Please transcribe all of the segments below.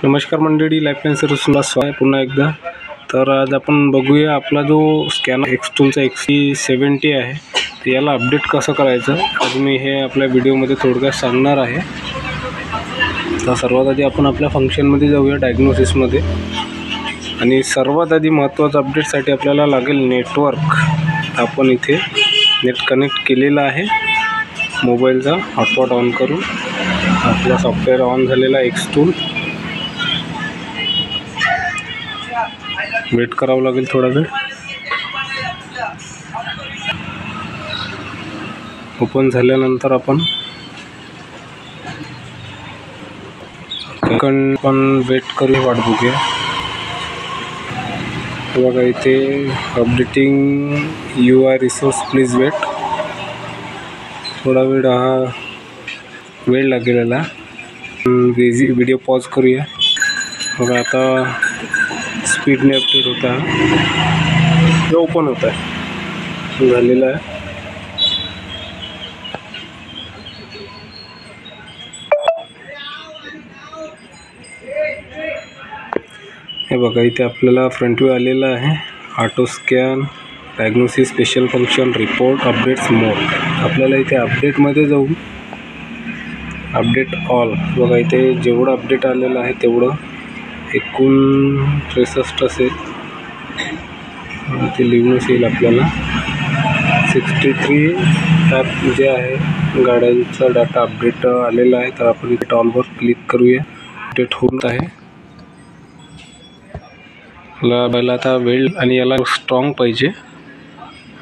नमस्कार मंडळी, लाईफलाईन सर्व्हिसला स्वागत आहे पुन्हा एकदा। तर आज आपण बघूया आपला जो स्कॅनर एक्सटूलचा XC70 आहे तर याला अपडेट कसं करायचं आज मी हे आपल्या व्हिडिओमध्ये थोडक्यात सांगणार आहे। तर सर्वात आधी आपण आपल्या फंक्शनमध्ये जाऊया, डायग्नोसिसमध्ये। आणि सर्वात आधी महत्त्वाचं अपडेटसाठी आपल्याला लागेल नेटवर्क। आपण इथे नेट कनेक्ट केलेला आहे, मोबाईलचा हॉटस्पॉट ऑन करून आपला सॉफ्टवेअर ऑन झालेला एक्सटूल। वेट करावं लागेल थोडा वेळ। ओपन झाल्यानंतर आपण वेट करू, वाट बघूया। बघा इथे updating UI resource, please wait. थोडा वेळ लागेल। व्हिडिओ पॉज करूया। बघा आता स्पीडने अपडेट होता, हे ओपन होत आहे, झालेला आहे। हे बघा इथे आपल्याला फ्रंट व्ह्यू आलेला आहे, auto scan, diagnosis, special function, report, updates mode. आपल्याला इथे अपडेटमध्ये जाऊन अपडेट ऑल, बघा इथे जेवढं अपडेट आलेलं आहे तेवढं एकूण 63 असेल, ते लिहूनच येईल आपल्याला। 63 ॲप जे आहे गाड्यांचा डाटा अपडेट आलेला आहे। तर आपण इथे ऑलवर क्लिक करूया, अपडेट होत आहे। याला आता वेळ आणि याला स्ट्रॉंग पाहिजे।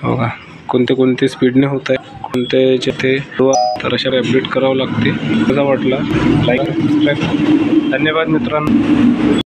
बघा कोणते स्पीडने होत आहे, कोणते जिथे तर अशा अपडेट करावं लागते। कसा वाटला लाईक, सबस्क्राईब। धन्यवाद मित्रांनो।